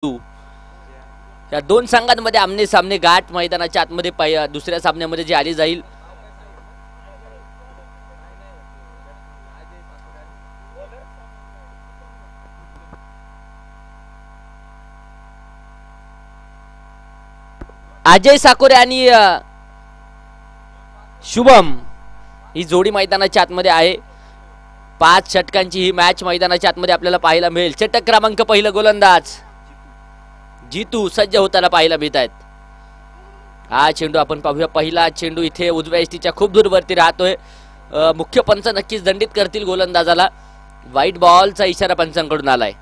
या दोन संघांमध्ये आमने सामने गाठ मैदानाच्या आतमध्ये दुसऱ्या सामन्यामध्ये जे आली जाईल. अजय साकोरे आणि शुभम ही जोडी मैदानाच्या आतमध्ये आहे. 5 षटकांची ही मॅच मैदानाच्या आतमध्ये आपल्याला पाहायला मिळेल. षटक क्रमांक पहिला गोलंदाज जितू सज्ज होताना पाहायला मिळत आहेत. हा चेंडू आपण पाहूया. पहिला चेंडू इथे उजव्या इष्टीच्या खूप दूरवरती राहतोय. मुख्य पंच नक्कीच दंडित करतील गोलंदाजाला. व्हाईट बॉलचा इशारा पंचांकडून आलाय.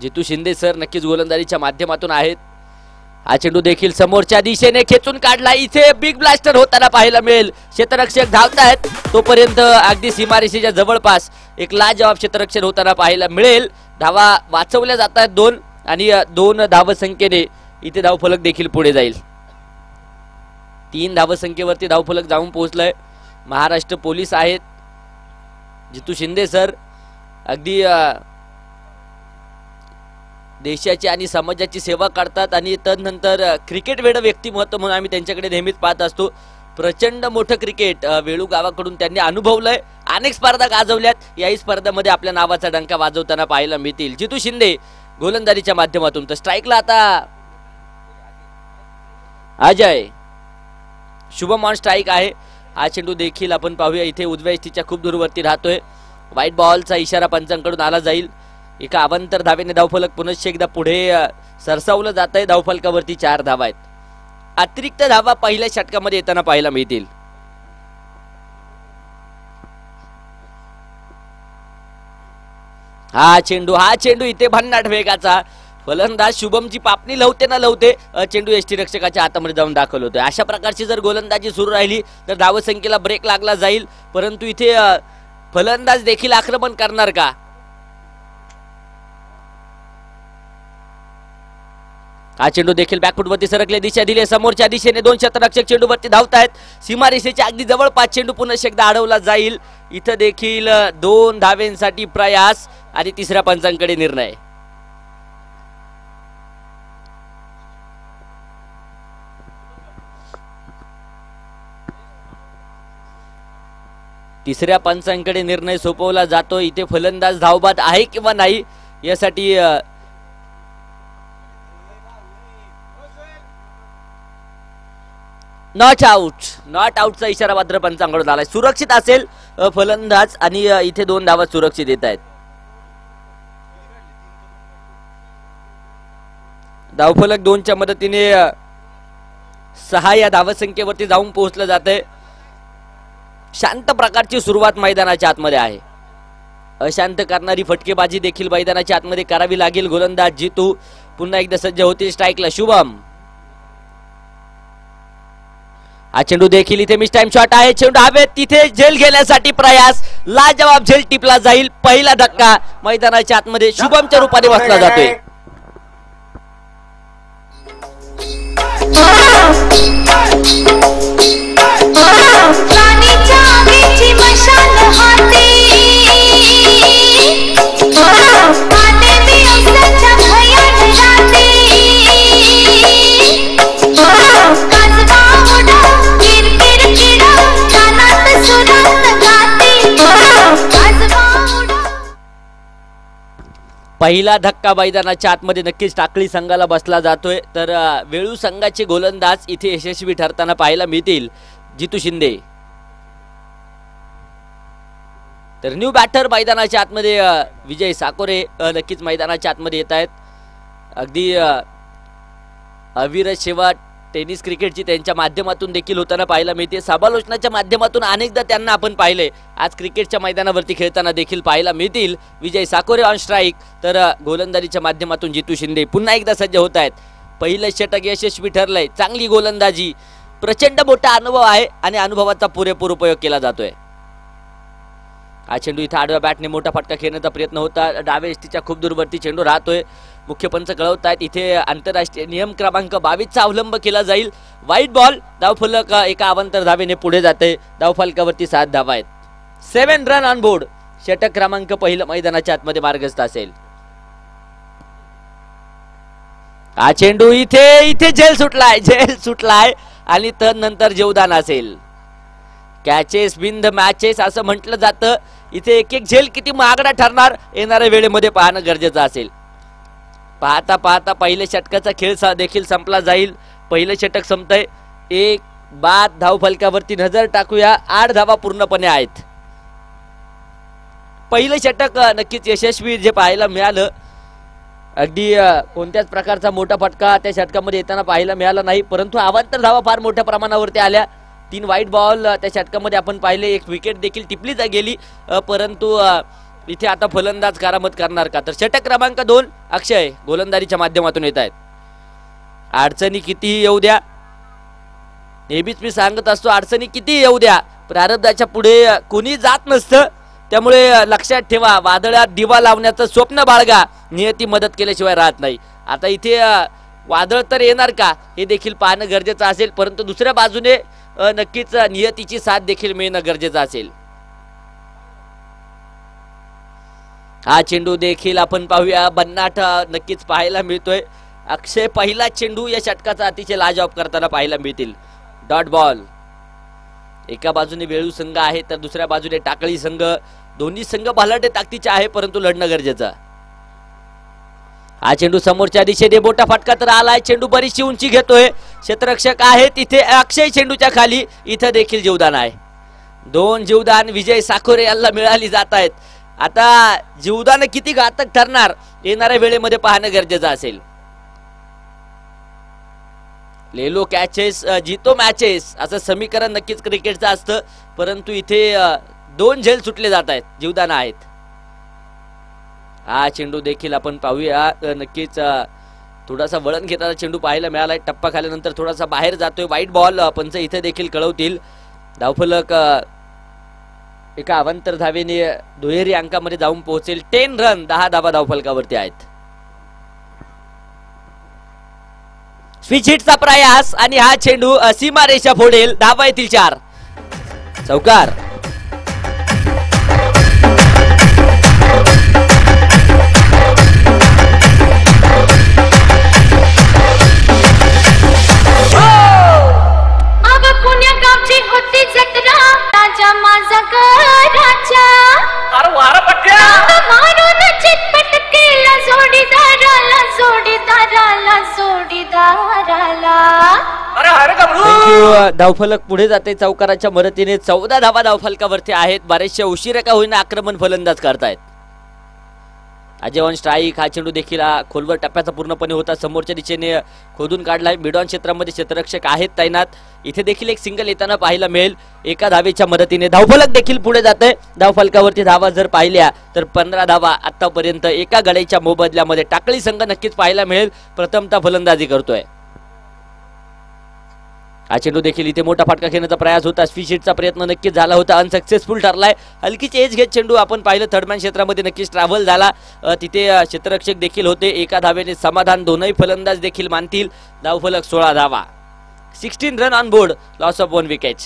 जितू शिंदे सर नक्कीच गोलंदाजीच्या माध्यमातून आहेत. हा चेंडू देखील समोरच्या दिशेने खेचून काढला. इथे बिग ब्लास्टर होताना पाहायला मिळेल. क्षेत्ररक्षक धावतायत तोपर्यंत अगदी सीमारेषेच्या जवळपास एक लाजवाब क्षेत्ररक्षण होताना पाहायला मिळेल. धावा वाचवल्या जात आहेत 2 आणि 2 धावसंख्येने इथे धावफलक देखील पुढे जाईल. 3 धावसंख्येवरती धावफलक जाऊन पोहोचलाय. महाराष्ट्र पोलीस आहेत. जितू शिंदे सर अगदी देशाची आणि समाजाची सेवा करतात आणि तदनंतर क्रिकेट वेड व्यक्तिमत्व म्हणून आम्ही त्यांच्याकडे नेहमीच पाहत असतो. प्रचंड मोठं क्रिकेट वेळू गावाकडून त्यांनी अनुभवलंय. अनेक स्पर्धा गाजवल्यात. याही स्पर्धेमध्ये आपल्या नावाचा डंका वाजवताना पाहायला मिळतील. जितू शिंदे गोलंदाजीच्या माध्यमातून. तर स्ट्राईकला आता अजय. शुभम ऑन स्ट्राईक आहे. हा चेंडू देखील आपण पाहूया. इथे उजव्या इष्टीच्या खूप दूरवरती राहतोय. व्हाईट बॉलचा इशारा पंचांकडून आला जाईल. एका अवांतर धावेने धावफलक पुनश्च एकदा पुढे सरसावलं जात आहे. धावफलकावरती 4 धावा आहेत. अतिरिक्त धावा पहिल्या षटकामध्ये येताना पाहायला मिळतील. हा चेंडू इथे भन्नाट वेगाचा. फलंदाज शुभमची पापणी लवते ना लवते चेंडू यष्टी रक्षकाच्या हातामध्ये जाऊन दाखल होतोय. अशा प्रकारची जर गोलंदाजी सुरू राहिली तर धावसंख्येला ब्रेक लागला जाईल. परंतु इथे फलंदाज देखील आक्रमण करणार का? हा चेंडू देखील बॅकफुटवरती सरकले. दिशा दिली समोरच्या दिशेने. 2 क्षेत्ररक्षक चेंडूवरती धावतायत. सीमारेषेच्या अगदी जवळपास चेंडू पुन्हा एकदा अडवला जाईल. इथं देखील 2 धावेंसाठी प्रयास आणि तिसऱ्या पंचांकडे निर्णय. तिसऱ्या पंचांकडे निर्णय सोपवला जातो. इथे फलंदाज धावबाद आहे किंवा नाही यासाठी नॉट आउटचा इशारा मात्र पंचांकडून आलाय. सुरक्षित असेल फलंदाज आणि इथे 2 धावा सुरक्षित येत आहेत. धावफलक 2च्या मदतीने 6 या धावसंख्येवरती जाऊन पोहोचलं जातंय. शांत प्रकारची सुरुवात मैदानाच्या आतमध्ये आहे. अशांत करणारी फटकेबाजी देखील मैदानाच्या आतमध्ये करावी लागेल. गोलंदाज जितू पुन्हा एकदा सज्ज होतील. स्ट्राईकला शुभम. हा चेंडू देखील इथे मिस टाइम शॉट आहे. चेंडू हवेत. तिथे झेल घेण्यासाठी प्रयास. लाजवाब झेल टिपला जाईल. पहिला धक्का मैदानाच्या आतमध्ये शुभमच्या रूपाने बसला जातोय. पहिला धक्का मैदानाच्या आतमध्ये नक्कीच टाकळी संघाला बसला जातोय. तर वेळू संघाचे गोलंदाज इथे यशस्वी ठरताना पाहायला मिळतील. जितू शिंदे. तर न्यू बॅटर मैदानाच्या आतमध्ये विजय साकोरे नक्कीच मैदानाच्या आतमध्ये येत आहेत. अगदी अविरत सेवा टेनिस क्रिकेटची त्यांच्या माध्यमातून देखील होताना पाहायला मिळते. समालोचनाच्या माध्यमातून अनेकदा त्यांना आपण पाहिले. आज क्रिकेटच्या मैदानावरती खेळताना देखील पाहायला मिळतील. विजय साकोरे ऑन स्ट्राईक. तर गोलंदाजीच्या माध्यमातून जितू शिंदे पुन्हा एकदा सज्ज होत आहेत. पहिलं षटक यशस्वी ठरलंय. चांगली गोलंदाजी. प्रचंड मोठा अनुभव आहे आणि अनुभवाचा पुरेपूर उपयोग केला जातोय. हा चेंडू इथे आडव्या बॅटने मोठा फटका खेळण्याचा प्रयत्न होता. डाव्या इष्टीच्या खूप दूरवरती चेंडू राहतोय. मुख्य पंच कळवतायत इथे आंतरराष्ट्रीय नियम क्रमांक 22 चा अवलंब केला जाईल. वाईट बॉल, धावफलक एका अवांतर धावेने पुढे जाते. धावफलकावरती 7 धावा आहेत. 7 रन ऑन बोर्ड. षटक क्रमांक पहिलं मैदानाच्या आतमध्ये मार्गस्थ असेल. हा चेंडू इथे झेल सुटलाय आणि नंतर जीवदान असेल. कॅचेस बिन द मॅचेस असं म्हटलं जातं. इथे एक झेल किती महागडा ठरणार येणाऱ्या वेळेमध्ये पाहणं गरजेचं असेल. पाहता पाहता पहिल्या षटकाचा खेळ देखील संपला जाईल. पहिलं षटक संपतंय. एक बाद. धावफलकावरती नजर टाकूया. 8 धावा पूर्णपणे आहेत. पहिलं षटक नक्कीच यशस्वी जे पाहायला मिळालं. अगदी कोणत्याच प्रकारचा मोठा फटका त्या षटकामध्ये येताना पाहायला मिळाला नाही, परंतु अवांतर धावा फार मोठ्या प्रमाणावरती आल्या. 3 वाईट बॉल त्या षटकामध्ये आपण पाहिले. एक विकेट देखील टिपली गेली, परंतु इथे आता फलंदाज करामत करणार का? तर षटक क्रमांक 2 अक्षय गोलंदाजीच्या माध्यमातून येत आहेत. अडचणी कितीही येऊ द्या, नेहमीच मी सांगत असतो, अडचणी कितीही येऊ द्या, प्रारब्धाच्या पुढे कोणी जात नसतं. त्यामुळे लक्षात ठेवा, वादळात दिवा लावण्याचं स्वप्न बाळगा, नियती मदत केल्याशिवाय राहत नाही. आता इथे वादळ तर येणार का हे देखील पाहणं गरजेचं असेल, परंतु दुसऱ्या बाजूने नक्कीच नियतीची साथ देखील मिळणं गरजेचं असेल. हा चेंडू देखील आपण पाहूया. भन्नाट नक्कीच पाहायला मिळतोय. अक्षय पहिला चेंडू या षटकाचा अतिशय लाजवाब करताना पाहायला मिळतील. Dot ball. एका बाजूने वेळू संघ आहे तर दुसऱ्या बाजूने टाकळी संघ. दोन्ही संघ बलाढ्य ताकदीचे आहे, परंतु लढणं गरजेचं. हा चेंडू समोरच्या दिशेने मोठा फटका तर आलाय. चेंडू बरीचशी उंची घेतोय. क्षेत्ररक्षक आहे तिथे. अक्षय चेंडूच्या खाली. इथं देखील जीवदान आहे. 2 जीवदान विजय साखोरे यांना मिळाली जात आहेत. आता जीवदान किती घातक ठरणार येणाऱ्या वेळेमध्ये पाहणं गरजेचं असेल. लेलो कॅचेस जितो मॅचेस असं समीकरण नक्कीच क्रिकेटचं असतं, परंतु इथे 2 झेल सुटले जात आहेत. जीवदान आहेत. हा चेंडू देखील आपण पाहूया. नक्कीच थोडासा वळण घेताना चेंडू पाहायला मिळालाय. टप्पा खाल्यानंतर थोडासा बाहेर जातोय. वाईट बॉल पंच इथे देखील कळवतील. धावफलक एका अवांतर धावेने दुहेरी अंकामध्ये जाऊन पोहोचेल. 10 रन 10 धावा धावफलकावरती आहेत. स्विच हिटचा प्रयास आणि हा चेंडू सीमारेषा फोडेल. धावा येतील 4. चौकार. धावफलक पुढे जाते. चौकाराच्या मदतीने 14 धावा धावफलकावरती आहेत. बरेचशा उशिरा का होईना आक्रमण फलंदाज करतायत. Ajay on strike. हा चेंडू देखील खोलवर टप्प्याचा पूर्णपणे होता. समोरच्या दिशेने खोदून काढलाय. मिडऑन क्षेत्रामध्ये क्षेत्ररक्षक आहेत तैनात. इथे देखील एक सिंगल येताना पाहायला मिळेल. एका धावेच्या मदतीने धावफलक देखील पुढे जाते. धावफलकावरती धावा जर पाहिल्या तर 15 धावा आतापर्यंत एका गड्याच्या मोबदल्यामध्ये टाकळी संघ नक्कीच पाहायला मिळेल. प्रथमतः फलंदाजी करतोय. हा चेंडू देखील इथे मोठा फटका घेण्याचा प्रयास होता. स्विच प्रयत्न नक्कीच झाला होता, अनसक्सेसफुल ठरलाय. हलकीच एज घेत चेंडू आपण पाहिलं थर्डमॅन क्षेत्रामध्ये नक्कीच ट्रॅव्हल झाला. तिथे क्षेत्ररक्षक देखील होते. एका धावेने समाधान दोनही फलंदाज देखील मानतील. धावफलक 16 धावा. 16 run on board. Loss of 1 wicket.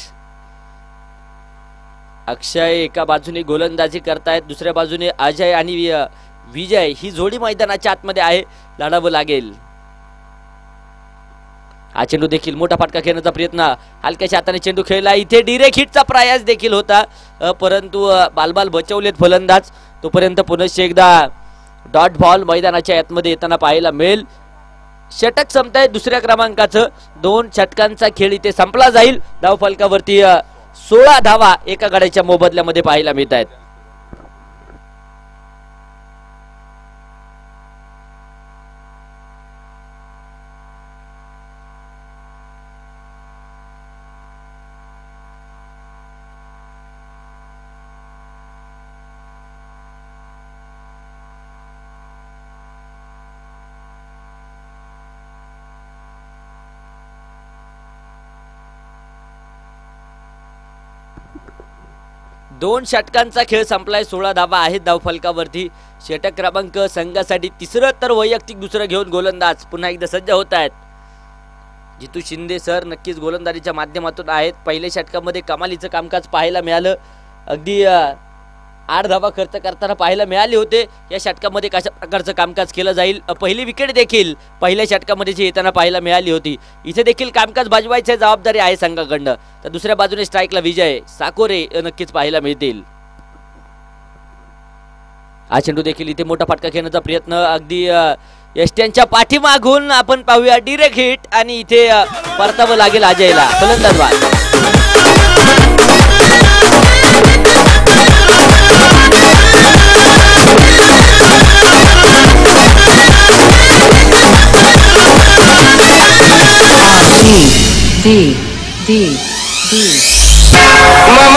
Akshay एका बाजूने गोलंदाजी करतायत, दुसऱ्या बाजूने अजय आणि विजय ही जोडी मैदानाच्या आतमध्ये आहे. लढावं लागेल. हा चेंडू देखील मोठा फटका घेण्याचा प्रयत्न. हलक्याच्या हाताने चेंडू खेळला. इथे डिरेक्ट हिटचा प्रयास देखील होता, परंतु बालबाल बचवलेत फलंदाज. तोपर्यंत पुनश्च एकदा डॉट बॉल मैदानाच्या आतमध्ये येताना पाहायला मिळेल. षटक संपताय दुसऱ्या क्रमांकाचं. 2 षटकांचा खेळ इथे संपला जाईल. धावफलकावरती 16 धावा एका गड्याच्या मोबदल्यामध्ये पाहायला मिळत आहेत. 2 षटकांचा खेळ संपलाय. 16 धावा आहेत धावफलकावरती. षटक क्रमांक संघासाठी तिसरं तर वैयक्तिक दुसरं घेऊन गोलंदाज पुन्हा एकदा सज्ज होत आहेत. जितू शिंदे सर नक्कीच गोलंदाजीच्या माध्यमातून आहेत. पहिल्या षटकामध्ये कमालीचं कामकाज पाहायला मिळालं. अगदी 8 धावा खर्च करताना पाहायला मिळाले होते. या षटकामध्ये कशा प्रकारचं कामकाज केलं जाईल. पहिली विकेट देखील पहिल्या षटकामध्ये जी येताना पाहायला मिळाली होती. इथे देखील कामकाज बाजवायची जबाबदारी आहे संघाकडनं. तर दुसऱ्या बाजूने स्ट्राईकला विजय साकोरे नक्कीच पाहायला मिळतील. हा चेंडू देखील इथे मोठा फटका घेण्याचा प्रयत्न अगदी यष्ट्यांच्या पाठीमागून आपण पाहूया डिरेक्ट हिट आणि इथे परतावं लागेल अजयला. फलंदाज बाद.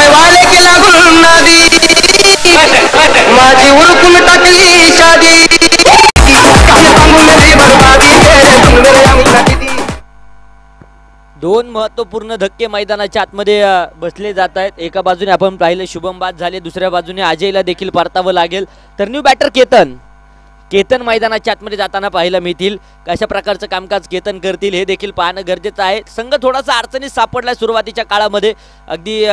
वाले की लागून नादी माझी उरकून टाकली शादी. दोन महत्वपूर्ण धक्के मैदानाच्या आतमध्ये बसले जात आहेत. एका बाजूने आपण पाहिले शुभम बाद झाले. दुसऱ्या बाजूने अजयला देखील परतावं लागेल. तर न्यू बॅटर केतन मैदानाच्या आतमध्ये जाताना पाहायला मिळतील. कशा प्रकारचं कामकाज केतन करतील हे देखील पाहणं गरजेचं आहे. संघ थोडासा अडचणीत सापडला सुरुवातीच्या काळामध्ये. अगदी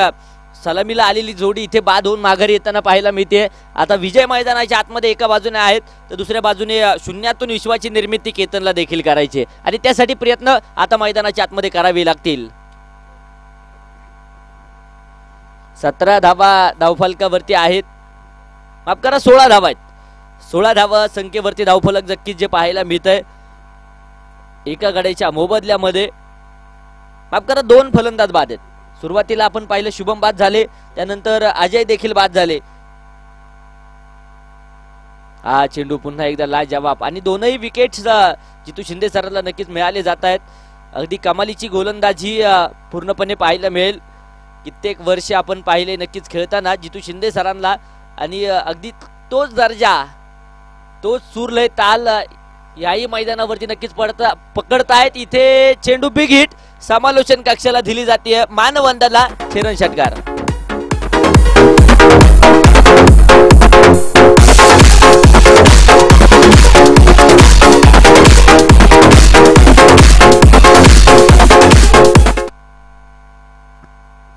सलामीला आलेली जोडी इथे बाद होऊन माघारी येताना पाहायला मिळते. आता विजय मैदानाच्या आतमध्ये एका बाजूने आहेत तर दुसऱ्या बाजूने शून्यातून विश्वाची निर्मिती केतनला देखील करायची आणि त्यासाठी प्रयत्न आता मैदानाच्या आतमध्ये करावे लागतील. 17 धावा धावफलकावरती आहेत. माफ करा 16 धावा आहेत. 16 धावा संख्येवरती धावफलक नक्कीच जे पाहायला मिळत आहे. एका गड्याच्या मोबदल्यामध्ये माफ करा 2 फलंदाज बाद आहेत. सुरुवातीला आपण पाहिलं शुभम बाद झाले. त्यानंतर अजय देखील बाद झाले. हा चेंडू पुन्हा एकदा लाजवाब आणि दोनही विकेट्स जितू शिंदे सरांना नक्कीच मिळाले जात आहेत. अगदी कमालीची गोलंदाजी पूर्णपणे पाहायला मिळेल. कित्येक वर्ष आपण पाहिले नक्कीच खेळताना जितू शिंदे सरांना आणि अगदी तोच दर्जा तोच सूरलय ताल याही मैदानावरती नक्कीच पकडतायत. इथे चेंडू बिग हिट समालोचन कक्षाला दिली जाते. मानवंदना छेरण षटकार.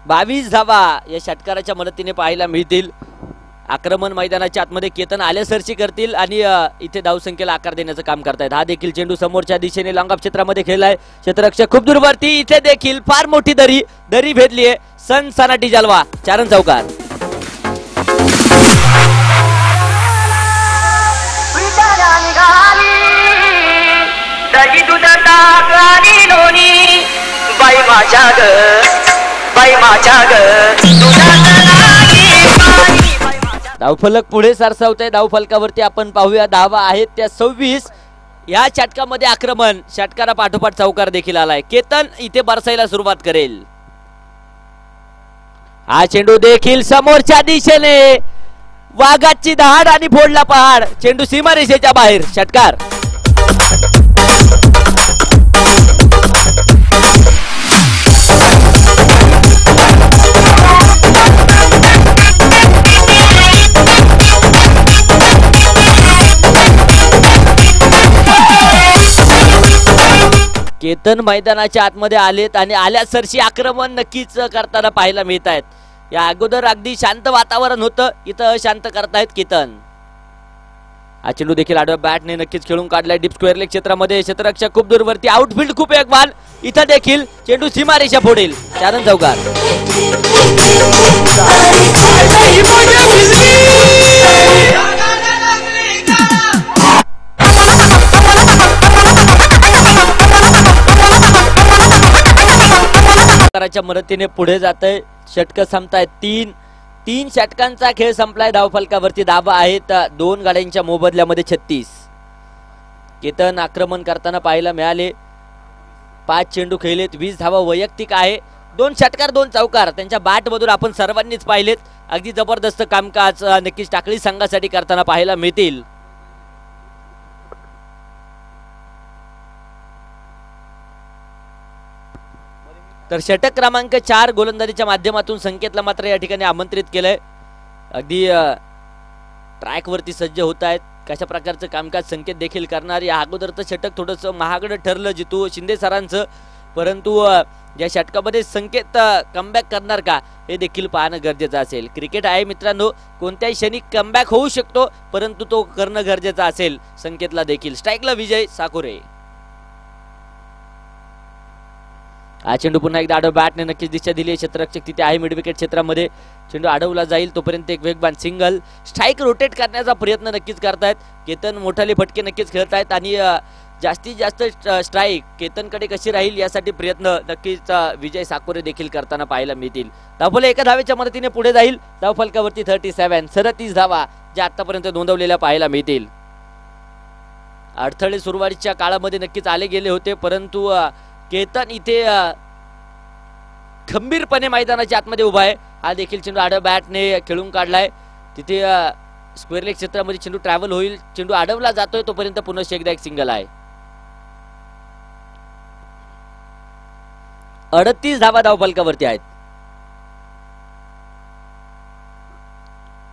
बावीस धावा या षटकाराच्या मदतीने पाहायला मिळतील. आक्रमण मैदानाच्या आतमध्ये केतन आल्यासरची करतील आणि इथे धावसंख्येला आकार देण्याचं काम करतायत. हा देखील चेंडू समोरच्या दिशेने लॉंग ऑफ क्षेत्रामध्ये खेळलाय. क्षेत्ररक्षक खूप दूरवरती. इथे देखील फार मोठी दरी भेदली आहे. सनसनाटी जलवा. चारण चौकार. धावफलक पुढे सरसावत आहे. धावफलकावरती आपण पाहूया धावा आहेत त्या 26. या षटकामध्ये आक्रमण षटकारा पाठोपाठ चौकार देखील आलाय. केतन इथे बरसायला सुरुवात करेल. हा चेंडू देखील समोरच्या दिशेने वाघाची दहाड आणि फोडला पहाड. चेंडू सीमारेषेच्या बाहेर. षटकार. केतन मैदानाच्या आतमध्ये आलेत आणि आल्यासरशी आक्रमण नक्कीच करताना पाहायला मिळत आहेत. या अगोदर अगदी शांत वातावरण होतं. इथं शांत करतायत केतन. हा चेंडू देखील आडव्या बॅटने नक्कीच खेळून काढलाय. डीप स्क्वेअर लेग क्षेत्रामध्ये. क्षेत्ररक्षक खूप दूरवरती. आउटफील्ड खूप वेगवान. इथं देखील चेंडू सीमारेषा फोडेल. चारण चौकार. मदतीने पुढे जात आहे. षटक संपतायत. 3 षटकांचा खेळ संपलाय. धावफलकावरती धावा आहेत 2 गाड्यांच्या मोबदल्यामध्ये 36. केतन आक्रमण करताना पाहायला मिळाले. 5 चेंडू खेळलेत. 20 धावा वैयक्तिक आहे. 2 षटकार 2 चौकार त्यांच्या बॅट मधून आपण सर्वांनीच पाहिलेत. अगदी जबरदस्त कामकाज नक्कीच टाकळी संघासाठी करताना पाहायला मिळतील. तर षटक क्रमांक 4 गोलंदाजीच्या माध्यमातून संकेतला मात्र या ठिकाणी आमंत्रित केलंय. अगदी ट्रॅक वरती सज्ज होत आहेत. कशा प्रकारचं कामकाज संकेत देखील करणार. या अगोदरचं षटक थोडंसं महागडं ठरलं जितू शिंदे सरांचं, परंतु या षटकामध्ये संकेत कमबॅक करणार का हे देखील पाहणं गरजेचं असेल. क्रिकेट आहे मित्रांनो, कोणत्याही क्षणी कमबॅक होऊ शकतो, परंतु तो करणं गरजेचं असेल संकेतला देखील. स्ट्राईकला विजय साकोरे. हा चेंडू पुन्हा एकदा आडव बॅटने नक्कीच दिशा दिली. क्षेत्ररक्षक तिथे आहे मिड विकेट क्षेत्रामध्ये. चेंडू अडवला जाईल तोपर्यंत एक वेगवान सिंगल. स्ट्राईक रोटेट करण्याचा प्रयत्न नक्कीच करतायत केतन. मोठाले फटके नक्कीच खेळत आहेत आणि जास्तीत जास्त स्ट्राईक केतनकडे कशी राहील यासाठी प्रयत्न नक्कीच विजय साकोरे देखील करताना पाहायला मिळतील. धावफलक एका धावेच्या मदतीने पुढे जाईल. धावफलकावरती 37 धावा ज्या आतापर्यंत नोंदवलेल्या पाहायला मिळतील. अडथळे सुरुवातीच्या काळामध्ये नक्कीच आले गेले होते, परंतु केतन इथे खंबीरपणे मैदानाच्या आतमध्ये उभा आहे. हा देखील चेंडू आडव्या बॅटने खेळून काढलाय. तिथे स्क्वेअर लेग क्षेत्रामध्ये चेंडू ट्रॅव्हल होईल. चेंडू अडवला जातोय तोपर्यंत पुन्हा एकदा एक सिंगल आहे. 38 धावा धावफलकावरती आहेत.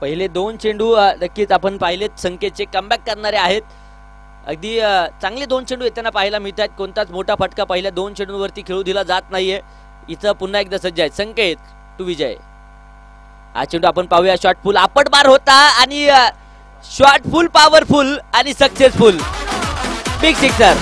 पहिले 2 चेंडू नक्कीच आपण पाहिलेत संकेतचे कमबॅक करणारे आहेत. अगदी चांगले 2 चेंडू येताना पाहायला मिळत आहेत. कोणताच मोठा फटका पहिल्या 2 चेंडूंवरती खेळू दिला जात नाहीये. इथं पुन्हा एकदा सज्ज आहे संकेत टू विजय. हा चेंडू आपण पाहूया. शॉर्ट फुल आपट बार होता आणि शॉर्ट फुल पॉवरफुल आणि successful big sixer.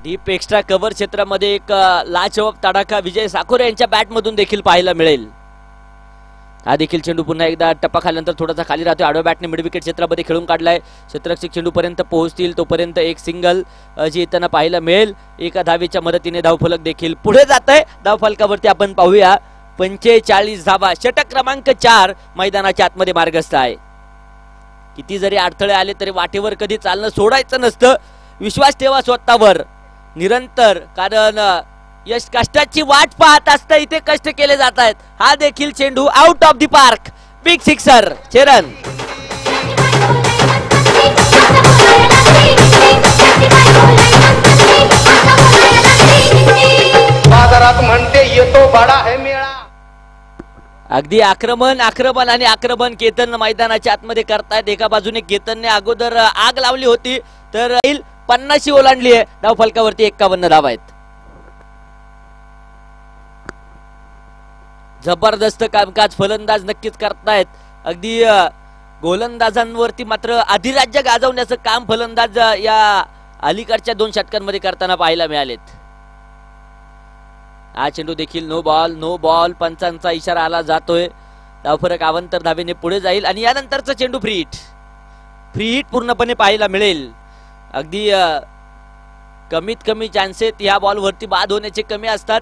Deep extra cover क्षेत्रामध्ये एक लाजवाब तडाखा विजय साकोरे यांच्या बॅटमधून देखील पाहायला मिळेल. हा देखील चेंडू पुन्हा एकदा टप्पा खाल्यानंतर थोडासा खाली राहतो. आडव्या बॅटने मिड विकेट क्षेत्रामध्ये खेळून काढलाय. क्षेत्ररक्षक चेंडू पर्यंत पोहोचतील तोपर्यंत एक सिंगल जी येताना पाहायला मिळेल. एका धावेच्या मदतीने धावफलक देखील पुढे जात आहे. धावफलकावरती आपण पाहूया 45 धावा. षटक क्रमांक 4 मैदानाच्या आतमध्ये मार्गस्थ आहे. किती जरी अडथळे आले तरी वाटेवर कधी चालणं सोडायचं नसतं. विश्वास ठेवा स्वतःवर निरंतर, कारण यश कष्टाची वाट पाहत असतं. इथे कष्ट केले जात आहेत. हा देखील चेंडू out of the park big sixer. Cheran बाजारात म्हणते येतो बडा है मेळा. अगदी आक्रमण आणि आक्रमण केतन मैदानाच्या आतमध्ये करतायत. एका बाजूने केतनने अगोदर आग लावली होती तर 50 ओलांडली आहे. धावफलकावरती 51 धावा आहेत. जबरदस्त कामकाज फलंदाज नक्कीच करतायत. अगदी गोलंदाजांवरती मात्र अधिराज्य गाजवण्याचं काम फलंदाज या अलीकडच्या 2 षटकांमध्ये करताना पाहायला मिळालेत. हा चेंडू देखील नो बॉल पंचांचा इशारा आला जातोय. धावफरक अवांतर धावेने पुढे जाईल आणि यानंतरचा चेंडू फ्री हिट पूर्णपणे पाहायला मिळेल. अगदी कमीत कमी चान्सेस या बॉल वरती बाद होण्याचे कमी असतात.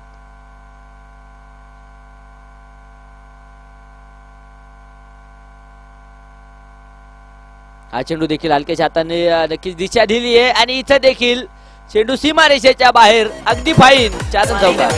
हा चेंडू देखील हलक्याच्या हाताने नक्कीच दिशा दिली आहे आणि इथं देखील चेंडू सीमारेषेच्या बाहेर. अगदी फाईन चालन चौकार.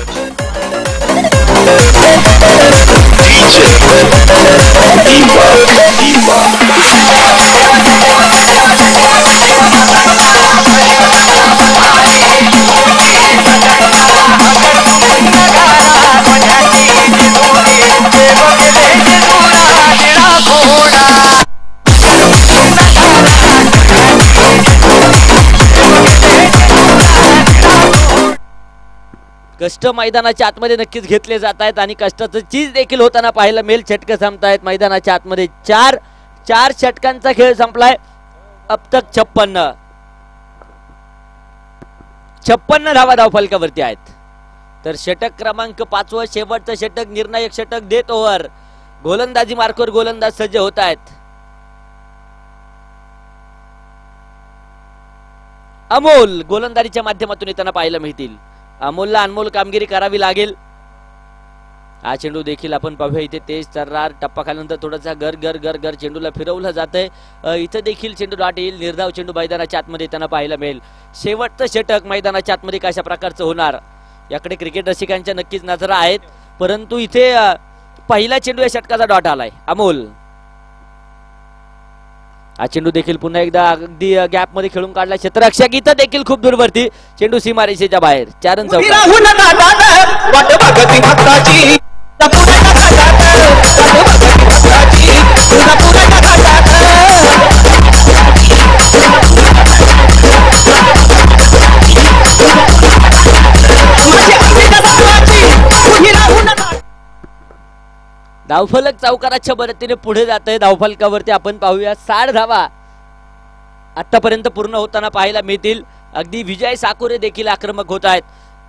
कष्ट मैदानाच्या आतमध्ये नक्कीच घेतले जात आहेत आणि कष्टाचं चीज देखील होताना पाहायला मिळेल. षटकं संपतायत मैदानाच्या आतमध्ये. 4 षटकांचा खेळ संपलाय. अब तक 56 धावा धावफलकावरती आहेत. तर षटक क्रमांक 5 शेवटचं षटक निर्णायक षटक देत ओव्हर. गोलंदाजी मार्कवर गोलंदाज सज्ज होत आहेत. अमोल गोलंदाजीच्या माध्यमातून येताना पाहायला मिळतील. अमोलला अनमोल कामगिरी करावी लागेल. हा चेंडू देखील आपण पाहूया. इथे तेज तर्रार टप्पा खाल्यानंतर थोडासा घर चेंडूला फिरवलं जातंय. इथं देखील चेंडू डॉट येईल. निर्धाव चेंडू मैदानाच्या आतमध्ये येताना पाहायला मिळेल. शेवटचं षटक मैदानाच्या आतमध्ये कशा प्रकारचं होणार याकडे क्रिकेट रसिकांच्या नक्कीच नजरा आहेत. परंतु इथे पहिला चेंडू या षटकाचा डॉट आलाय अमोल. हा चेंडू देखील पुन्हा एकदा अगदी गॅप मध्ये खेळून काढला क्षेत्ररक्षक. इथं देखील खूप दूरवरती चेंडू सीमारेषेच्या बाहेर. 4 रन धावफलक चौकाराच्या मदतीने पुढे जात आहे. धावफलकावरती आपण पाहूया 60 धावा आतापर्यंत पूर्ण होताना पाहायला मिळतील. अगदी विजय साकोरे देखील आक्रमक होत आहेत.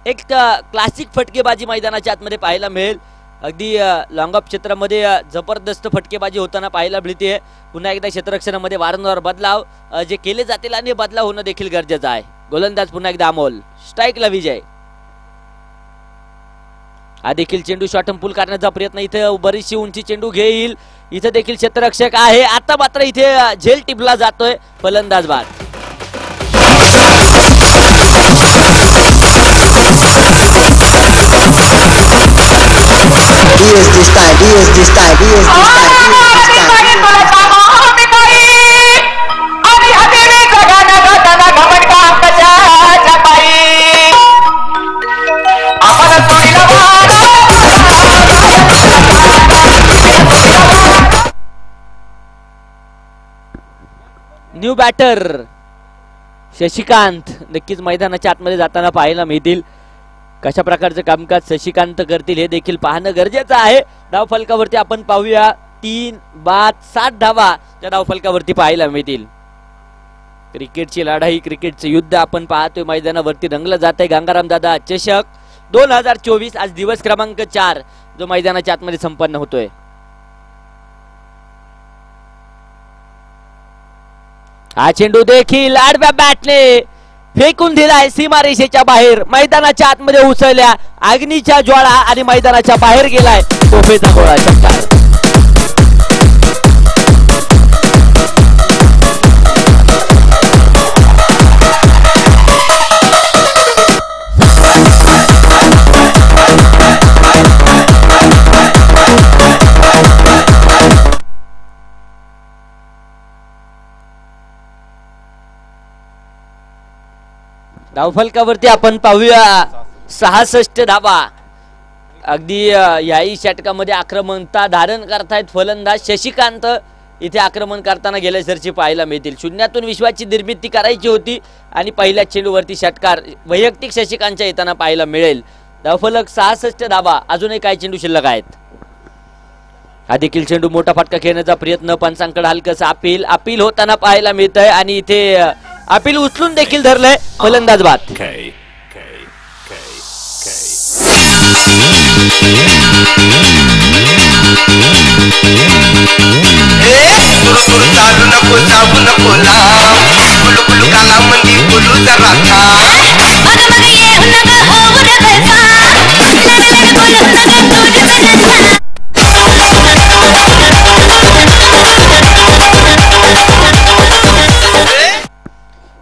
एक क्लासिक फटकेबाजी मैदानाच्या आतमध्ये पाहायला मिळेल. अगदी लॉंग ऑफ क्षेत्रामध्ये जबरदस्त फटकेबाजी होताना पाहायला मिळते. पुन्हा एकदा क्षेत्ररक्षणामध्ये वारंवार बदलाव जे केले जातील आणि बदलाव होणं देखील गरजेचं आहे. गोलंदाज पुन्हा एकदा अमोल. स्ट्राईकला विजय. हा देखील चेंडू शॉर्टम पूल करण्याचा प्रयत्न. इथे बरीचशी उंची चेंडू घेईल. इथे देखील क्षेत्ररक्षक आहे. आता मात्र इथे झेल टिपला जातोय. फलंदाज बाद. न्यू बॅटर शशिकांत नक्कीच मैदानाच्या आतमध्ये जाताना पाहायला मिळतील. कशा प्रकारचं कामकाज शशिकांत करतील हे देखील पाहणं गरजेचं आहे. धावफलकावरती आपण पाहूया 3 बाद 7 धावा त्या धावफलकावरती पाहायला मिळतील. क्रिकेटची लढाई, क्रिकेटचं युद्ध आपण पाहतोय मैदानावरती रंगलं जात आहे. गंगाराम दादा चषक 2024 आज दिवस क्रमांक 4 जो मैदानाच्या आतमध्ये संपन्न होतोय. हा चेंडू देखील आडव्या बॅटने फेकून दिलाय सीमारेषेच्या बाहेर. मैदानाच्या आतमध्ये उसळल्या अग्नीच्या ज्वाळा आणि मैदानाच्या बाहेर गेलाय तोफेचा गोळा. षटकार. धावफलकावरती आपण पाहूया 66 धावा. अगदी याही षटकामध्ये आक्रमकता धारण करतायत फलंदाज शशिकांत. इथे आक्रमण करताना गेल्या सरची पाहायला मिळतील. शून्यातून विश्वाची निर्मिती करायची होती आणि पहिल्या चेंडूवरती षटकार वैयक्तिक शशिकांतच्या येताना पाहायला मिळेल. धावफलक 66 धावा. अजूनही काही चेंडू शिल्लक आहेत. हा देखील चेंडू मोठा फटका खेळण्याचा प्रयत्न. पंचांकडे हलकस अपील होताना पाहायला मिळत आहे आणि इथे अपील उचलून देखील धरलंय. फलंदाज बाद. चालू नको जाऊ नको लांब कुलू कुलू काला मंदी कुलू जरा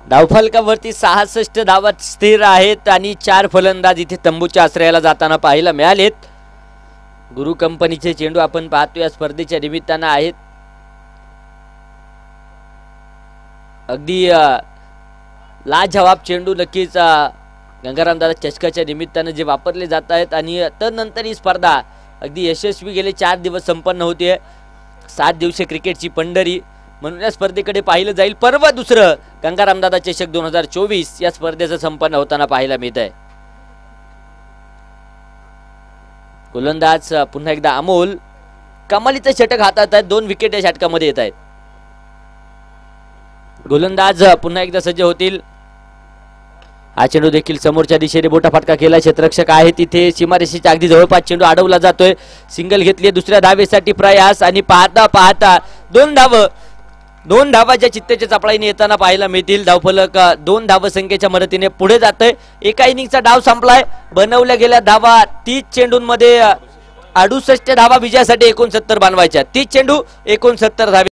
धावफलकावरती 66 धावा स्थिर आहेत आणि 4 फलंदाज इथे तंबूच्या आश्रयाला जाताना पाहायला मिळालेत. गुरु कंपनीचे चेंडू आपण पाहतो या स्पर्धेच्या निमित्तानं आहेत. अगदी लाजवाब चेंडू नक्कीच गंगाराम दादा चषकाच्या निमित्तानं जे वापरले जात आहेत आणि त्यानंतर ही स्पर्धा अगदी यशस्वी गेले 4 दिवस संपन्न होते. 7 दिवसीय क्रिकेटची पंढरी म्हणून या स्पर्धेकडे पाहिलं जाईल. परवा दुसरं गंगाराम दादा चषक 2024 या स्पर्धेचं संपन्न होताना पाहायला मिळत आहे. गोलंदाज पुन्हा एकदा अमोल. कमालीचं षटक हातात आहेत. 2 विकेट या षटकामध्ये येत आहेत. गोलंदाज पुन्हा एकदा सज्ज होतील. हा चेंडू देखील समोरच्या दिशेने मोठा फटका केला. क्षेत्ररक्षक आहे तिथे सीमारेषेच्या अगदी जवळपास चेंडू अडवला जातोय. सिंगल घेतली. दुसऱ्या धावेसाठी प्रयास आणि पाहता पाहता 2 धावाच्या चित्तेच्या चपळाईने येताना पाहायला मिळतील. धावफलक 2 धावसंख्येच्या मदतीने पुढे जातोय. एका इनिंगचा डाव संपलाय. बनवल्या गेल्या धावा 30 चेंडूंमध्ये 68 धावा विजयासाठी 69 बनवायच्या. 30 चेंडू 69 धावे.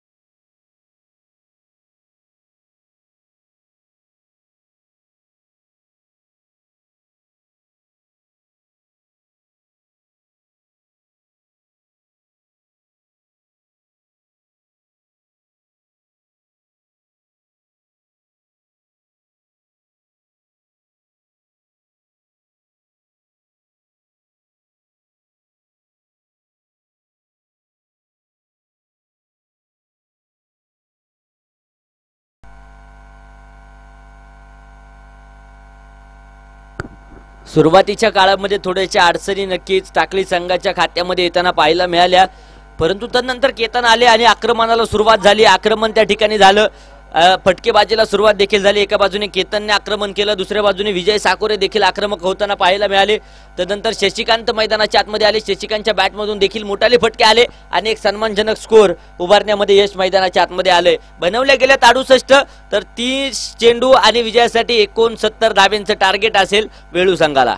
सुरुवातीच्या काळामध्ये थोड्याशा अडचणी नक्कीच टाकळी संघाच्या खात्यामध्ये येताना पाहायला मिळाल्या, परंतु त्यानंतर केतन आले आणि आक्रमणाला सुरुवात झाली. आक्रमण त्या ठिकाणी झालं, फटकेबाजीला सुरुवात देखील झाली. एका बाजूने केतनने आक्रमण केलं, दुसऱ्या बाजूने विजय साकोरे देखील आक्रमक होताना पाहायला मिळाले. तदनंतर शशिकांत मैदानाच्या आतमध्ये आले. शशिकांतच्या बॅटमधून देखील मोठाले फटके आले आणि एक सन्मानजनक स्कोर उभारण्यामध्ये यश मैदानाच्या आतमध्ये आले. बनवल्या गेल्यात 68, तर 30 चेंडू आणि विजयासाठी 69 धाब्यांचं टार्गेट असेल वेळू संघाला.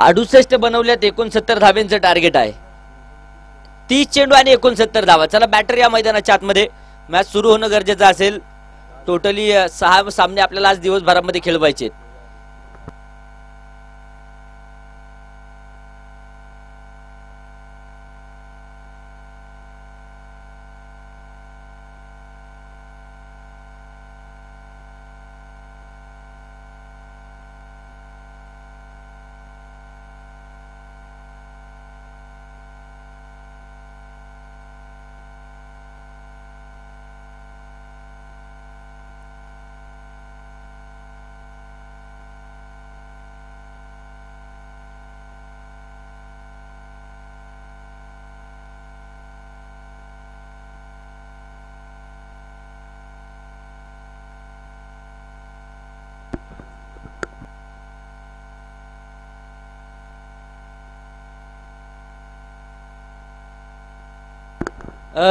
अडुसष्ट बनवल्यात, 69 धाब्यांचं टार्गेट आहे. 30 चेंडू आणि 69 धावा. चला बॅटर या मैदानाच्या आतमध्ये. मॅच सुरू होणं गरजेचं असेल. टोटली 6 सामने आपल्याला आज दिवसभरामध्ये खेळवायचे.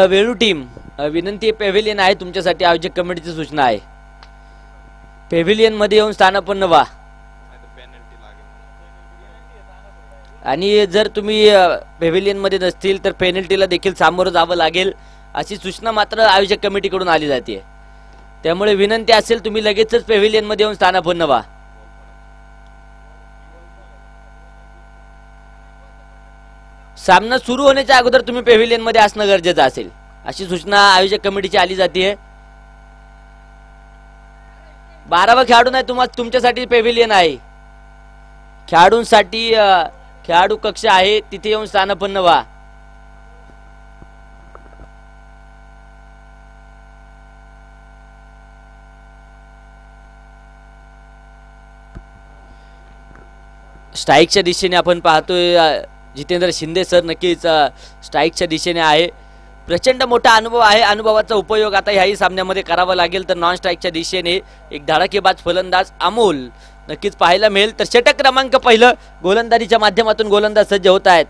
वेळू टीम, विनंती पेव्हिलियन आहे तुमच्यासाठी. आयोजक कमिटीची सूचना आहे, पेव्हिलियन मध्ये येऊन स्थानापन्न व्हा. आणि जर तुम्ही पेव्हिलियन मध्ये नसतील तर पेनल्टीला देखील सामोरं जावं लागेल अशी सूचना मात्र आयोजक कमिटीकडून आली जाते. त्यामुळे विनंती असेल तुम्ही लगेचच पेव्हिलियन मध्ये येऊन स्थानापन्न व्हा. सामना सुरू होण्याच्या अगोदर तुम्ही पेव्हिलियन मध्ये असणं गरजेचं असेल अशी सूचना आयोजक कमिटीची आली जाते. 12वा खेळाडू नाही, तुमच्यासाठी पेव्हिलियन आहे. खेळाडूंसाठी खेळाडू कक्ष आहे, तिथे येऊन स्थानापन्न व्हा. स्ट्राईकच्या दिशेने आपण पाहतोय जितेंद्र शिंदे सर नक्कीच स्ट्राईकच्या दिशेने आहे. प्रचंड मोठा अनुभव आहे. अनुभवाचा उपयोग आता ह्याही सामन्यामध्ये करावा लागेल. तर नॉन स्ट्राईकच्या दिशेने एक धडाकेबाज फलंदाज अमोल नक्कीच पाहायला मिळेल. तर षटक क्रमांक पहिलं गोलंदाजीच्या माध्यमातून गोलंदाज सज्ज होत आहेत.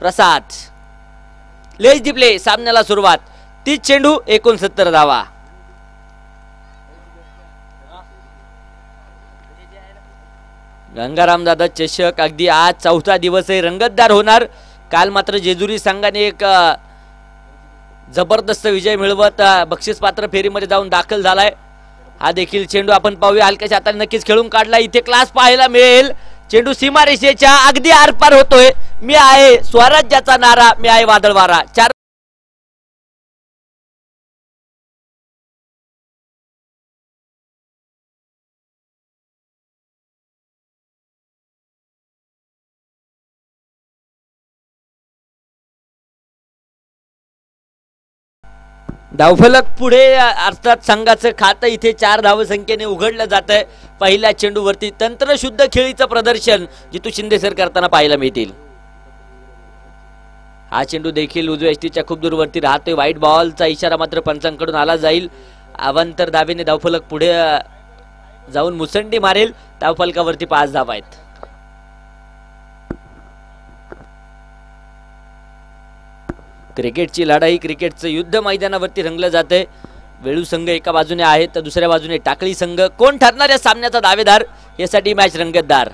प्रसाद लेज डिप्ले. सामन्याला सुरुवात. 30 चेंडू 69 धावा. गंगाराम दादा चषक अगदी आज 4था दिवस आहे, रंगतदार होणार. काल मात्र जेजुरी संघाने एक जबरदस्त विजय मिळवत बक्षीस पात्र फेरीमध्ये जाऊन दाखल झालाय. हा देखील चेंडू आपण पाहूया. हलक्याच्या हाताने नक्कीच खेळून काढला. इथे क्लास पाहायला मिळेल. चेंडू सीमारेषेच्या अगदी आरपार होतोय. मी आहे स्वराज्याचा नारा, मी आहे वादळ वारा. 4 धावफलक पुढे अर्थात संघाचं खातं इथे 4 धावसंख्येने उघडलं जात आहे. पहिल्या चेंडूवरती तंत्रशुद्ध खेळीचं प्रदर्शन जितू शिंदे सर करताना पाहायला मिळतील. हा चेंडू देखील उजव्या एसटीच्या खूप दूरवरती राहतोय. व्हाईट बॉलचा इशारा मात्र पंचांकडून आला जाईल. अवांतर धावेने धावफलक पुढे जाऊन मुसंडी मारेल. धावफलकावरती 5 धावा आहेत. क्रिकेटची लढाई, क्रिकेटचं युद्ध मैदानावरती रंगलं जातंय. वेळू संघ एका बाजूने आहे तर दुसऱ्या बाजूने टाकळी संघ. कोण ठरणार या सामन्याचा दावेदार यासाठी मॅच रंगतदार.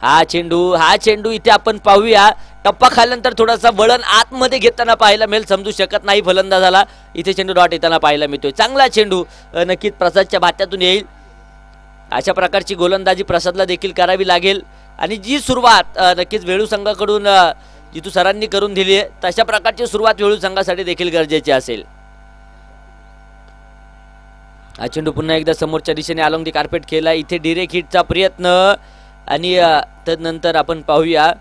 हा चेंडू इथे आपण पाहूया. टप्पा खाल्यानंतर थोडासा वळण आतमध्ये घेताना पाहायला मिळेल, समजू शकत नाही फलंदाजाला. इथे चेंडू डॉट येताना पाहायला मिळतोय. चांगला चेंडू नक्कीच प्रसादच्या भात्यातून येईल. अशा प्रकारची गोलंदाजी प्रसादला देखील करावी लागेल आणि जी सुरुवात नक्कीच वेळू संघाकडून जितू सरांनी करून दिली आहे तशा प्रकारची सुरुवात वेळू संघासाठी देखील गरजेची असेल. हा चेंडू पुन्हा एकदा समोरच्या दिशेने अलॉंग दी कार्पेट खेळला. इथे डिरेक्ट हिटचा प्रयत्न आणि तदनंतर आपण पाहूया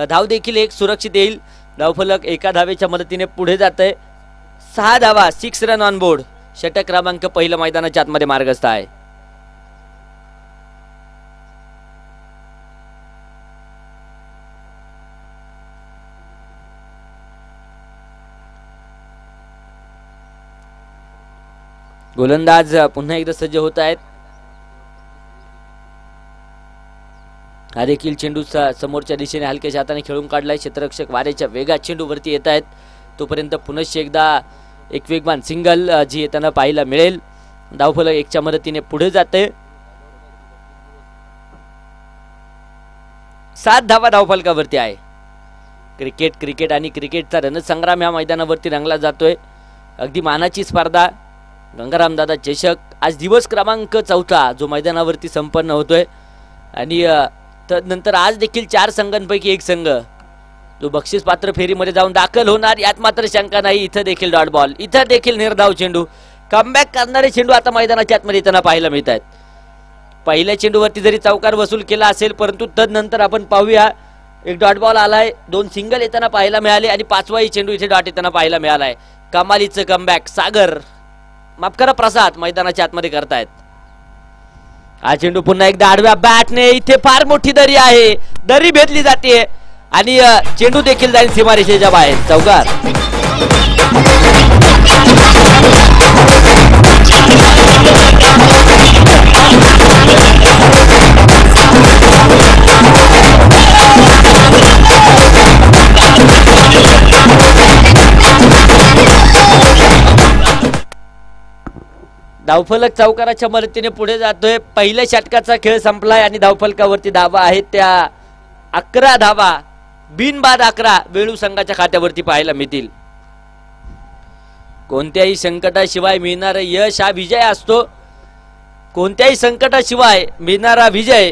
धाव देखील एक सुरक्षित येईल. धावफलक एका धावेच्या मदतीने पुढे जात आहे. 6 धावा, 6 रन ऑन बोर्ड. षटक क्रमांक पहिला मैदानाच्या आतमध्ये मार्गस्थ आहे. गोलंदाज पुन्हा एकदा सज्ज होत आहेत. हा देखील चेंडू समोरच्या दिशेने हलक्याच्या हाताने खेळून काढलाय. क्षेत्ररक्षक वारेच्या वेगात चेंडू वरती येत आहेत. तोपर्यंत पुनश्च एकदा एक वेगवान सिंगल जी येताना पाहायला मिळेल. धावफलक 1च्या मदतीने पुढे जाते. 7 धावा धावफलकावरती आहे. क्रिकेट आणि क्रिकेटचा रणसंग्राम या मैदानावरती रंगला जातोय. अगदी मानाची स्पर्धा गंगाराम दादा चषक आज दिवस क्रमांक 4 जो मैदानावरती संपन्न होतोय आणि तदनंतर आज देखील 4 संघांपैकी एक संघ जो बक्षीस पात्र फेरीमध्ये जाऊन दाखल होणार यात मात्र शंका नाही. इथं देखील डॉट बॉल, इथं देखील निर्धाव चेंडू. कमबॅक करणारे चेंडू आता मैदानाच्या आतमध्ये येताना पाहायला मिळत आहेत. पहिल्या चेंडूवरती जरी चौकार वसूल केला असेल परंतु तदनंतर आपण पाहूया एक डॉट बॉल आलाय, 2 सिंगल येताना पाहायला मिळाले आणि 5वाही चेंडू इथे डॉट येताना पाहायला मिळालाय. कमालीचं कमबॅक सागर, माफ करा प्रसाद मैदानाच्या आतमध्ये करतायत. हा चेंडू पुन्हा एकदा आडव्या बॅटने, इथे फार मोठी दरी आहे, दरी भेदली जाते आणि चेंडू देखील जाईल सीमारेषेच्या बाहेर. चौकार. धावफलक चौकाराच्या मदतीने पुढे जातोय. पहिल्या षटकाचा खेळ संपलाय आणि धावफलकावरती धावा आहेत त्या 11 धावा बिनबाद 11 वेळू संघाच्या खात्यावरती पाहायला मिळतील. कोणत्याही संकटाशिवाय मिळणारा यश हा विजय असतो. कोणत्याही संकटाशिवाय मिळणारा विजय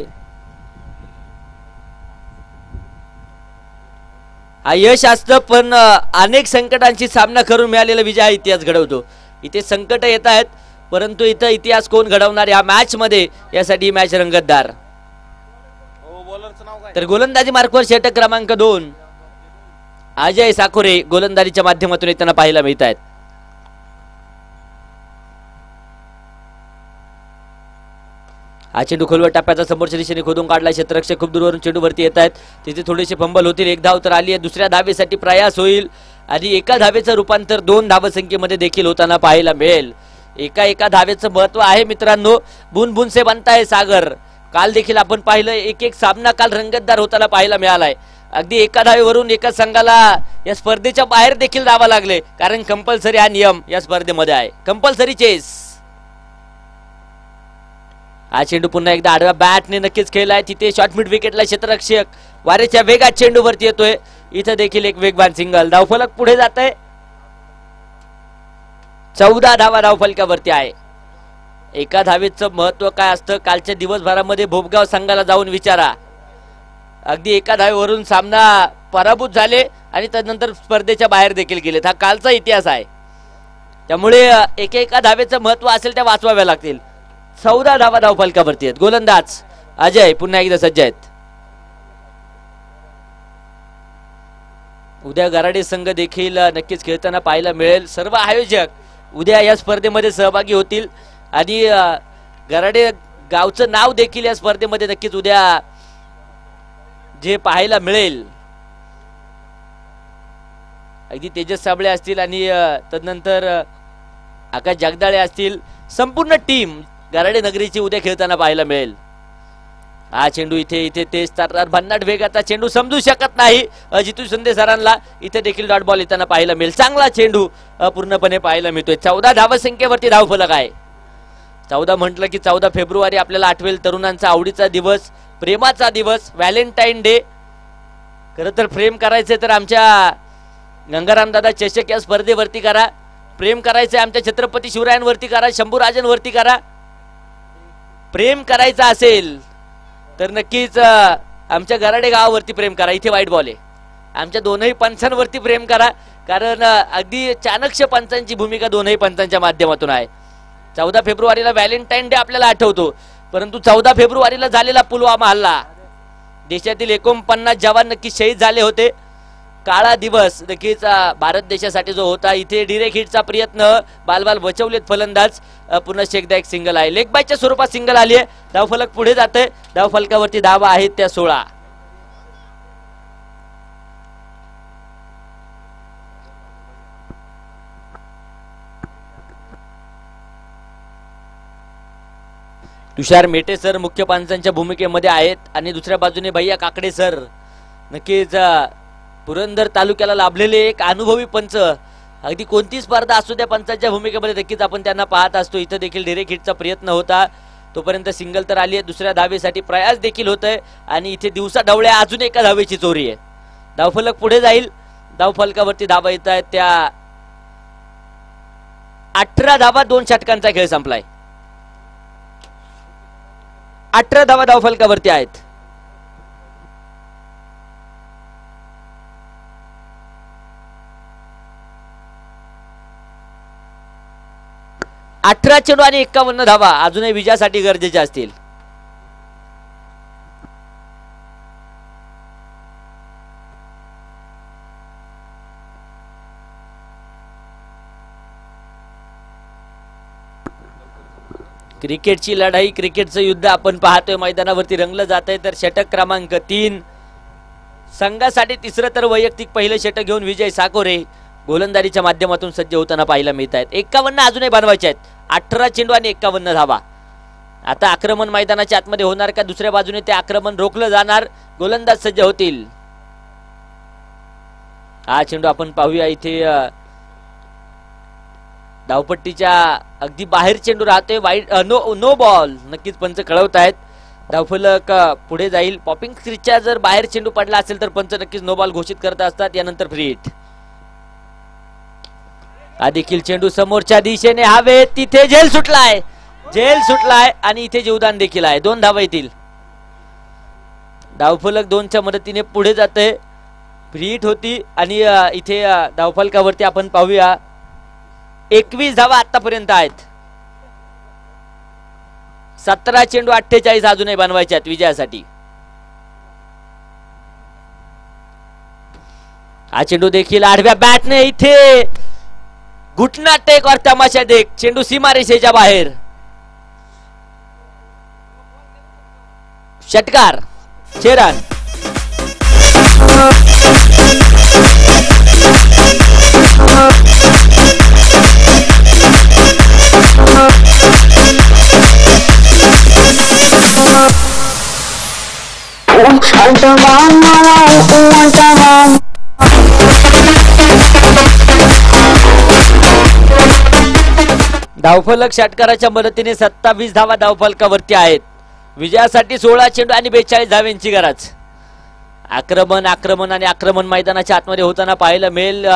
हा यश असतं, पण अनेक संकटांची सामना करून मिळालेला विजय हा इतिहास घडवतो. इथे संकट येत आहेत परंतु इथं इतिहास कोण घडवणार या मॅच मध्ये यासाठी मॅच रंगतदार. तर गोलंदाजी मार्कवर षटक क्रमांक 2 अजय साखोरे गोलंदाजीच्या माध्यमातून येताना पाहायला मिळत आहेत. हा चेंडू खोलवर टप्प्याचा समोरच्या दिशेने खोदून काढला. क्षेत्ररक्षक खूप दूरवरून चेंडू वरती येत आहेत. तिथे थोडेसे फंबल होतील. 1 धाव तर आली आहे. दुसऱ्या धावेसाठी प्रयास होईल आणि एका धावेचं रूपांतर 2 धावसंख्येमध्ये देखील होताना पाहायला मिळेल. एका धावेचं महत्व आहे मित्रांनो. बुन बुन से बनता है सागर. काल देखील आपण पाहिलं एक सामना काल रंगतदार होताना पाहायला मिळालाय. अगदी एका धावेवरून एका संघाला या स्पर्धेच्या बाहेर देखील धावा लागले कारण कंपल्सरी हा नियम या स्पर्धेमध्ये आहे. Compulsory chess. हा चेंडू पुन्हा एकदा आडव्या बॅटने नक्कीच खेळलाय. तिथे शॉर्ट मिड विकेटला क्षेत्ररक्षक वारेच्या वेगात चेंडू वरती येतोय. इथं देखील एक वेगवान सिंगल. धावफलक पुढे जात आहे. 14 धावा धावफलकावरती आहे. एका धावेचं महत्व काय असतं कालच्या दिवसभरामध्ये भोपगाव संघाला जाऊन विचारा. अगदी एका धावेवरून सामना पराभूत झाले आणि त्यानंतर स्पर्धेच्या बाहेर देखील गेलेत. हा कालचा इतिहास आहे. त्यामुळे एका धावेचं महत्व असेल त्या वाचवाव्या लागतील. 14 धावा धावफलकावरती आहेत. गोलंदाज अजय पुन्हा एकदा सज्ज आहेत. उद्या गराडे संघ देखील नक्कीच खेळताना पाहायला मिळेल. सर्व आयोजक उद्या या स्पर्धेमध्ये सहभागी होतील आणि गराडे गावचं नाव देखील या स्पर्धेमध्ये नक्कीच उद्या जे पाहायला मिळेल. अगदी तेजस साबळे असतील आणि तदनंतर आकाश जगदाळे असतील. संपूर्ण टीम गराडे नगरीची उद्या खेळताना पाहायला मिळेल. हा चेंडू इथे तेच तर भन्नाट वेगाचा चेंडू समजू शकत नाही जितू शिंदे सरांना. इथे देखील डॉट बॉल येताना पाहायला मिळेल. चांगला चेंडू पूर्णपणे पाहायला मिळतोय. 14 धावसंख्येवरती धावफलक आहे. 14 म्हटलं की 14 फेब्रुवारी आपल्याला आठवेल. तरुणांचा आवडीचा दिवस, प्रेमाचा दिवस, व्हॅलेंटाईन डे. खरं तर प्रेम करायचं तर आमच्या गंगाराम दादा चषक या स्पर्धेवरती करा. प्रेम करायचंय आमच्या छत्रपती शिवरायांवरती करा, शंभूराजांवरती करा. प्रेम करायचं असेल तर नक्कीच आमच्या गराडे गावावरती प्रेम करा. इथे वाईट बॉल आहे. आमच्या दोनही पंचांवरती प्रेम करा, कारण अगदी चाणक्य पंचांची भूमिका दोनही पंचांच्या माध्यमातून आहे. 14 फेब्रुवारीला व्हॅलेंटाईन डे आपल्याला आठवतो, परंतु 14 फेब्रुवारीला झालेला पुलवामा हल्ला, देशातील 49 जवान नक्कीच शहीद झाले होते. काळा दिवस नक्कीच भारत देशासाठी जो होता. इथे डिरेक्ट हिटचा प्रयत्न, बालबाल बचवलेत फलंदाज. पुन्हा एकदा एक सिंगल आहे. लेग बायच्या स्वरूपात सिंगल आली आहे. धावफलक पुढे जाते. धावफलकावरती धावा आहेत त्या 16. तुषार मेटे सर मुख्य पंचांच्या भूमिकेमध्ये आहेत आणि दुसऱ्या बाजूने भैया काकडे सर. नक्कीच पुरंदर तालुक्याला लाभलेले एक अनुभवी पंच. अगदी कोणती स्पर्धा असू द्या, पंचांच्या भूमिकेमध्ये नक्कीच आपण त्यांना पाहत असतो. इथं देखील डिरेक्ट हिटचा प्रयत्न होता, तोपर्यंत सिंगल तर आली आहे. दुसऱ्या धावेसाठी प्रयास देखील होत आहे आणि इथे दिवसा ढवळ्या अजून एका धावेची चोरी आहे. धावफलक पुढे जाईल. धावफलकावरती धावा येत आहेत त्या 18 धावा. 2 षटकांचा खेळ संपलाय. 18 धावा धावफलकावरती आहेत. 18 चेंडू आणि 51 धावा अजूनही विजयासाठी गरजेचे असतील. क्रिकेटची लढाई, क्रिकेटचं युद्ध आपण पाहतोय. मैदानावरती रंगलं जात आहे. तर षटक क्रमांक 3 संघासाठी तिसरं तर वैयक्तिक पहिलं षटक घेऊन विजय साकोरे गोलंदाजीच्या माध्यमातून सज्ज होताना पाहायला मिळत आहेत. 51 अजूनही बनवायचे आहेत. 18 चेंडू आणि 51 धावा. आता आक्रमण मैदानाच्या आतमध्ये होणार का दुसऱ्या बाजूने ते आक्रमण रोखलं जाणार? गोलंदाज सज्ज होतील. हा चेंडू आपण पाहूया. इथे धावपट्टीच्या अगदी बाहेर चेंडू राहतोय. वाईट नो बॉल नक्कीच पंच कळवत आहेत. धावफलक पुढे जाईल. पॉपिंग क्रीजच्या जर बाहेर चेंडू पडला असेल तर पंच नक्कीच नो बॉल घोषित करत असतात. यानंतर फ्री हिट. हा देखील चेंडू समोरच्या दिशेने हवेत. तिथे झेल सुटलाय. झेल सुटलाय आणि इथे जीवदान देखील आहे. 2 धावा येतील. धावफलक 2च्या मदतीने पुढे जाते. फ्री हिट होती आणि इथे धावफलकावरती आपण पाहूया 21 धावा आतापर्यंत आहेत. 17 चेंडू 48 अजूनही बनवायचे आहेत विजयासाठी. हा चेंडू देखील आडव्या बॅटने इथे घुटना टेक और तमाशा देख. चेंडू सीमारेषेच्या बाहेर. षटकार 6 रन. धावफलक षटकाराच्या मदतीने 27 धावा धावफलकावरती आहेत. विजयासाठी 16 चेंडू आणि 42 धावांची गरज. आक्रमण आणि आक्रमण मैदानाच्या आतमध्ये होताना पाहायला मिळेल.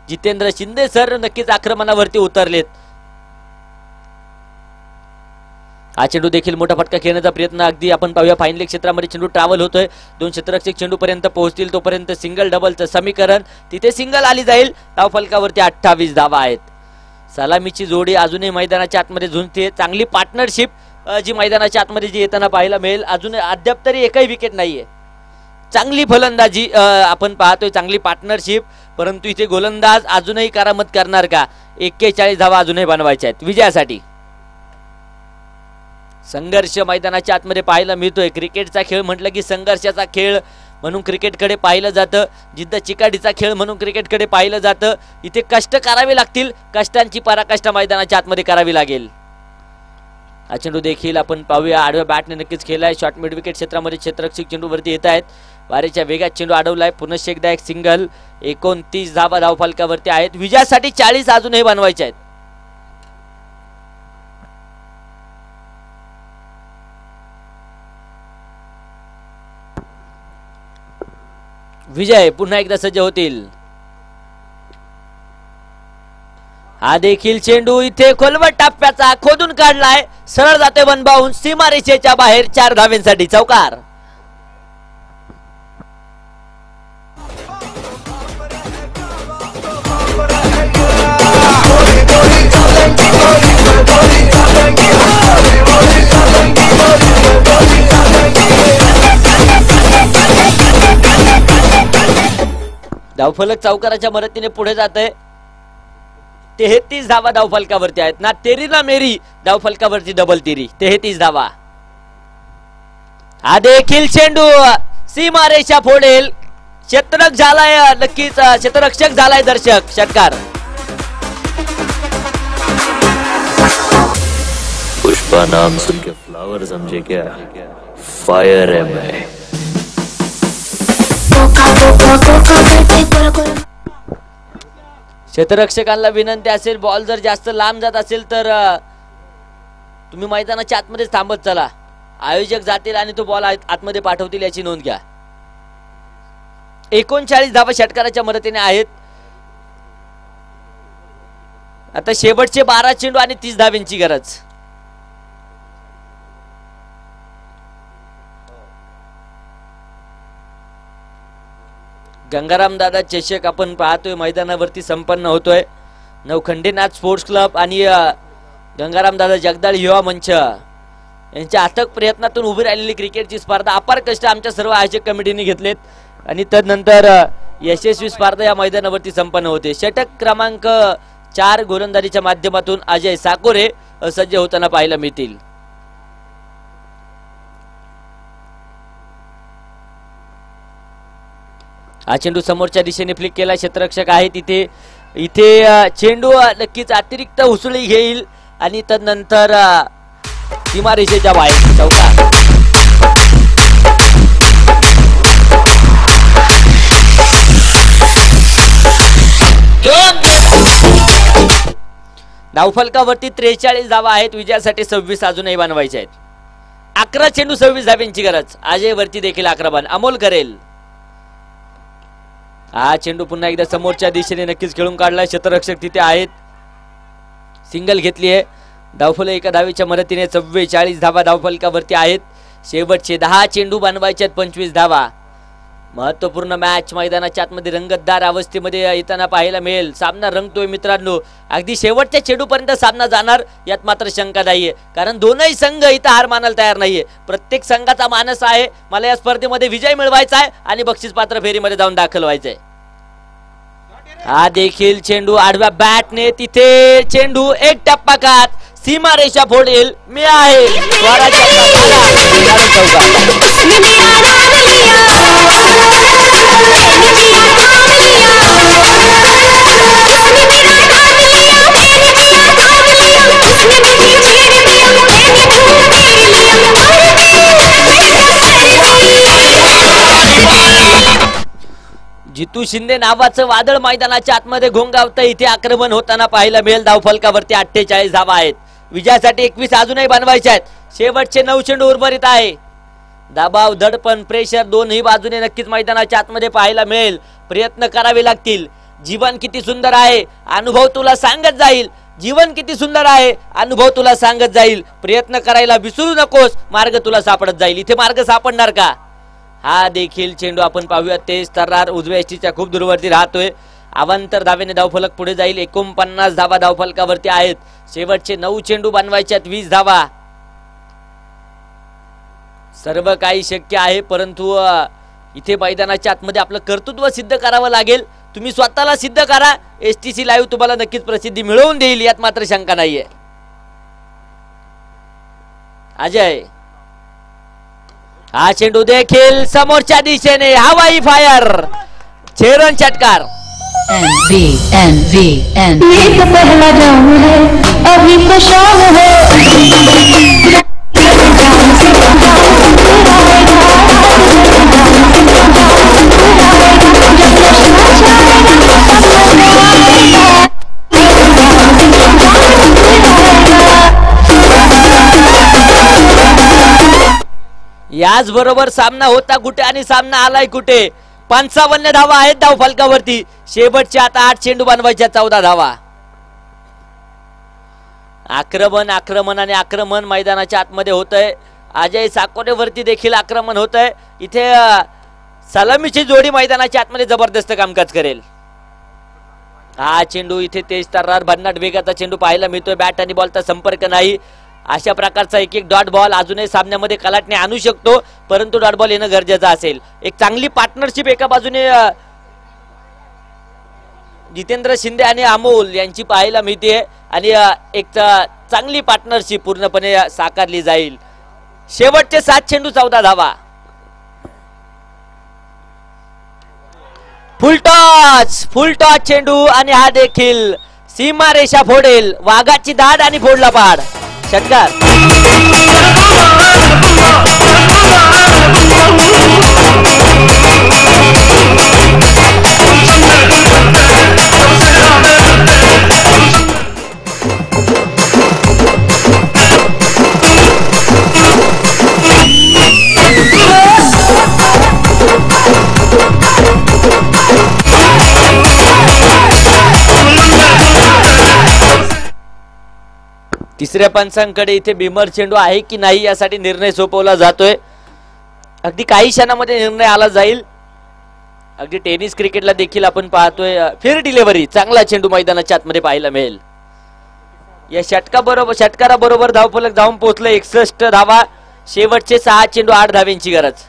जितेंद्र शिंदे सर नक्कीच आक्रमणावरती उतरलेत. हा चेंडू देखील मोठा फटका खेळण्याचा प्रयत्न. अगदी आपण पाहूया फाईन लेग क्षेत्रामध्ये चेंडू ट्रॅव्हल होतोय. 2 क्षेत्ररक्षक चेंडू पर्यंत पोहोचतील. तोपर्यंत सिंगल डबलचं समीकरण. तिथे सिंगल आली जाईल. धावफलकावरती 28 धावा आहेत. सलामीची जोडी अजूनही मैदानाच्या आतमध्ये झुंजते. चांगली पार्टनरशिप जी मैदानाच्या आतमध्ये जी येताना पाहायला मिळेल. अजून अद्याप तरी एकही विकेट नाहीये. चांगली फलंदाजी आपण पाहतोय. चांगली पार्टनरशिप. परंतु इथे गोलंदाज अजूनही करामत करणार का? 41 धावा अजूनही बनवायच्या आहेत विजयासाठी. संघर्ष मैदानाच्या आतमध्ये पाहायला मिळतोय. क्रिकेटचा खेळ म्हटलं की संघर्षाचा खेळ म्हणून क्रिकेटकडे पाहिलं जातं. जिद्द चिकाटीचा खेळ म्हणून क्रिकेटकडे पाहिलं जातं. इथे कष्ट करावे लागतील. कष्टांची पराकाष्ठा मैदानाच्या आतमध्ये करावी लागेल. हा चेंडू देखील आपण पाहूया, आडव्या बॅटने नक्कीच खेळलाय. शॉर्ट मिड विकेट क्षेत्रामध्ये क्षेत्ररक्षक चेंडू वरती येत आहेत. वारेच्या वेगात चेंडू अडवलाय. पुनश्च एकदा एक सिंगल. 29 धावा धावफलकावरती आहेत. विजयासाठी 40 अजूनही बनवायचे आहेत. विजय पुन्हा एकदा सज्ज होतील. हा देखील चेंडू इथे खोलवट टप्प्याचा खोदून काढलाय. सरळ जाते वन बाउंड. सीमारेषेच्या बाहेर 4 धावेंसाठी चौकार. धावफलक चौकाराच्या मदतीने पुढे जात आहे. 33 धावा धावफलकावरती आहेत. ना तेरी ना मेरी धावफलकावरती डबल तिरी. 33 धावा. हा देखील चेंडू सीमारेषा फोडेल. क्षेत्ररक्षक झालाय, नक्कीच क्षेत्ररक्षक झालाय दर्शक. षटकार. पुष्पा नाम सुन के फ्लावर समझे क्या? फायर है मैं. क्षेत्ररक्षकांना विनंती असेल, बॉल जर जास्त लांब जात असेल तर तुम्ही मैदानाच्या आतमध्येच थांबत चला. आयोजक जातील आणि तो बॉल आतमध्ये पाठवतील याची नोंद घ्या. 39 धावा षटकाराच्या मदतीने आहेत. आता शेवटचे 12 चेंडू आणि 30 धावांची गरज. गंगाराम दादा चषक आपण पाहतोय मैदानावरती संपन्न होतोय. नवखंडेनाथ स्पोर्ट्स क्लब आणि गंगाराम दादा जगदाळ युवा मंच यांच्या अथक प्रयत्नातून उभी राहिलेली क्रिकेटची स्पर्धा. अपार कष्ट आमच्या सर्व आयोजक कमिटीने घेतलेत आणि तदनंतर यशस्वी स्पर्धा या मैदानावरती संपन्न होते. षटक क्रमांक 4 गोलंदाजीच्या माध्यमातून अजय साकोरे सज्ज होताना पाहायला मिळतील. हा चेंडू समोरच्या दिशेने फ्लिक केला. क्षेत्ररक्षक आहे तिथे. इथे चेंडू नक्कीच अतिरिक्त उसळी घेईल आणि तदनंतर सीमारेषेच्या बाहेर चौकार. धावफलकावरती 43 धावा आहेत. विजयासाठी 26 अजूनही बनवायचे आहेत. 11 चेंडू 26 धाव्यांची गरज. अजय वरती देखील 11 बन. अमोल करेल. हा चेंडू पुन्हा एकदा समोरच्या दिशेने नक्कीच खेळून काढलाय. क्षेत्ररक्षक तिथे आहेत. सिंगल घेतली आहे. धावफलक एका धावेच्या मदतीने 44 धावा धावफलकावरती आहेत. शेवटचे 10 चेंडू बनवायचे आहेत. 25 धावा. महत्वपूर्ण मॅच मैदानाच्या आतमध्ये रंगतदार अवस्थेमध्ये येताना पाहायला मिळेल. सामना रंगतोय मित्रांनो. अगदी शेवटच्या चेंडूपर्यंत सामना जाणार यात मात्र शंका नाहीये, कारण दोनही संघ इथं हार मानायला तयार नाहीये. प्रत्येक संघाचा मानस आहे मला या स्पर्धेमध्ये विजय मिळवायचा आहे आणि बक्षीस पात्र फेरीमध्ये जाऊन दाखल व्हायचंय. हा देखील चेंडू आडव्या बॅटने तिथे चेंडू एक टप्पा कात. सीमारेषा फोडेल. मी आहे जितू शिंदे नावाचं वादळ मैदानाच्या आतमध्ये घोंगावतं. इथे आक्रमण होताना पाहायला मिळेल. धावफलकावरती 48 धावा आहेत. विजयासाठी 21 अजूनही बनवायचे आहेत. शेवटचे 9 चेंडू उर्वरित आहे. दबाव, दडपण, प्रेशर दोन्ही बाजूने नक्कीच मैदानाच्या आतमध्ये पाहायला मिळेल. प्रयत्न करावे लागतील. जीवन किती सुंदर आहे अनुभव तुला सांगत जाईल. जीवन किती सुंदर आहे अनुभव तुला सांगत जाईल. प्रयत्न करायला विसरू नकोस. मार्ग तुला सापडत जाईल. इथे मार्ग सापडणार का? हा देखील चेंडू आपण पाहूया. तेज तर्रार उजव्या एसटीच्या खूप दूरवरती राहतोय. अवांतर धावेने धावफलक पुढे जाईल. 49 धावा धावफलकावरती आहेत. शेवटचे 9 चेंडू बनवायचे आहेत. 20 धावा. सर्व काही शक्य आहे, परंतु इथे मैदानाच्या आतमध्ये आपलं कर्तृत्व सिद्ध करावं लागेल. तुम्ही स्वतःला सिद्ध करा. STC लाईव्ह तुम्हाला नक्कीच प्रसिद्धी मिळवून देईल यात मात्र शंका नाहीये. अजय हा चेंडू देखील समोरच्या दिशेने हवाई फायर. छेरन षटकार. ये तो पहला जाम है, अभी तो शाम है. याच बरोबर सामना होता कुठे आणि सामना आलाय कुठे. 55 धावा आहेत धाव फलकावरती. शेवटचे आता 8 चेंडू बनवायच्या 14 धावा. आक्रमण आक्रमण आणि आक्रमण मैदानाच्या आतमध्ये होतंय. अजय साकोरेवरती देखील आक्रमण होतंय. इथे सलामीची जोडी मैदानाच्या आतमध्ये जबरदस्त कामकाज करेल. हा चेंडू इथे तेज तर्रार भन्नाट वेगाचा चेंडू पाहायला मिळतोय. बॅट आणि बॉलचा संपर्क नाही. अशा प्रकारचा एक एक डॉट बॉल अजूनही सामन्यामध्ये कलाटणे आणू शकतो, परंतु डॉट बॉल येणं गरजेचं असेल. एक चांगली पार्टनरशिप एका बाजूने जितेंद्र शिंदे आणि अमोल यांची पाहायला मिळते आणि एक चांगली पार्टनरशिप पूर्णपणे साकारली जाईल. शेवटचे 7 चेंडू 14 धावा. फुल टॉच चेंडू आणि हा देखील सीमा रेषा फोडेल. वाघाची दाढ आणि फोडला पाड. षटकार. तिसऱ्या पंचांकडे इथे बिमर चेंडू आहे की नाही यासाठी निर्णय सोपवला जातोय. अगदी काही क्षणामध्ये निर्णय आला जाईल. अगदी टेनिस क्रिकेटला देखील आपण पाहतोय फेर डिलिव्हरी चांगला चेंडू मैदानाच्या आतमध्ये पाहायला मिळेल. या षटकाराबरोबर धावफलक जाऊन पोहोचलं 61 धावा. शेवटचे 6 चेंडू 8 धाव्यांची गरज.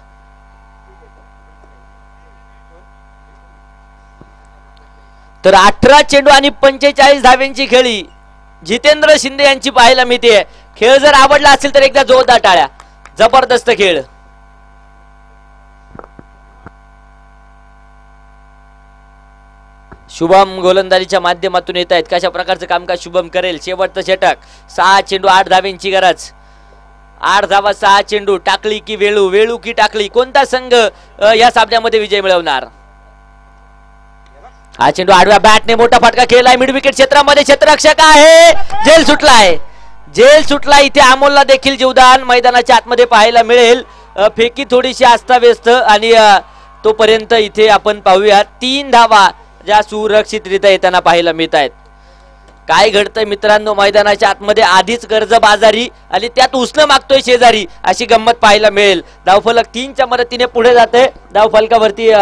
तर 18 चेंडू आणि 45 धाव्यांची खेळी जितेंद्र शिंदे यांची पाहायला मिळते. खेळ जर आवडला असेल तर एकदा जोरदार टाळ्या. जबरदस्त खेळ. शुभम गोलंदाजीच्या माध्यमातून येत आहेत. कशा प्रकारचं कामकाज शुभम करेल. शेवटचं षटक. 6 चेंडू 8 धाव्यांची गरज. 8 धावा 6 चेंडू. टाकली की वेळू, वेळू की टाकली, कोणता संघ या सामन्यामध्ये विजय मिळवणार. हा चेंडू आडव्या बॅटने मोठा फटका केलाय मिड विकेट क्षेत्रामध्ये. क्षेत्ररक्षक आहे. जेल सुटलाय. इथे अमोलला देखील जीवदान मैदानाच्या आतमध्ये पाहायला मिळेल. फेकी थोडीशी अस्ताव्यस्त आणि तोपर्यंत इथे आपण पाहूया 3 धावा ज्या सुरक्षितरित्या येताना पाहायला मिळत आहेत. काय घडतंय मित्रांनो मैदानाच्या आतमध्ये. आधीच कर्ज बाजारी आणि त्यात उसणं मागतोय शेजारी अशी गंमत पाहायला मिळेल. धावफलक 3च्या मदतीने पुढे जाते. धावफलकावरती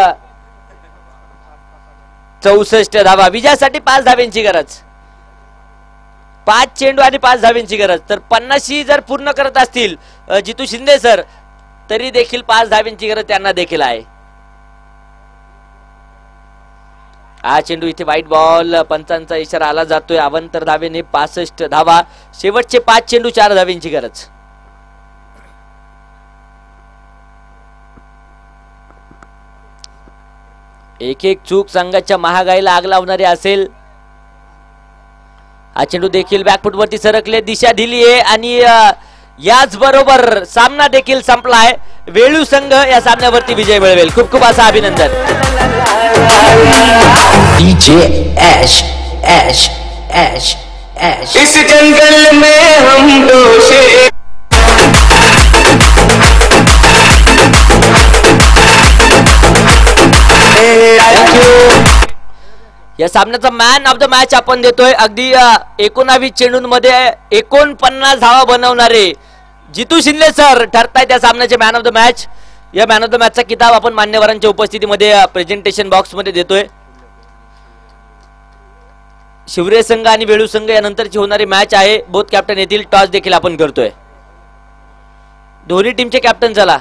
64 धावा. विजयासाठी 5 धाव्यांची गरज. 5 चेंडू आणि 5 धाव्यांची गरज. तर 50 जर पूर्ण करत असतील जितू शिंदे सर तरी देखील 5 धाव्यांची गरज त्यांना देखील आहे. हा चेंडू इथे व्हाईट बॉल. पंचांचा इशारा आला जातोय. अवंतर धावेने 65 धावा. शेवटचे 5 चेंडू 4 धाव्यांची गरज. एक एक चूक संघाच्या महागाईला आग लावणारी असेल. हा चेंडू देखील बॅकफुटवरती सरकले. दिशा दिली आहे आणि याच बरोबर सामना देखील संपलाय. वेळू संघ या सामन्यावरती विजय मिळवेल. खूप खूप असं अभिनंदन. डीजे ऐश ऐश ऐश ऐश. इस जंगल में हम दो शेर या सामन्याचा मॅन ऑफ द मॅच आपण देतोय. अगदी 19 चेंडूंमध्ये 49 धावा बनवणारे जितू शिंदे सर ठरतायत या सामन्याचे मॅन ऑफ द मॅच. या मॅन ऑफ द मॅचचा किताब आपण मान्यवरांच्या उपस्थितीमध्ये प्रेझेंटेशन बॉक्स मध्ये देतोय. शिवरे संघ आणि वेळू संघ यानंतरची होणारी मॅच आहे. बोथ कॅप्टन येथील. टॉस देखील आपण करतोय. दोन्ही टीमचे कॅप्टन चला.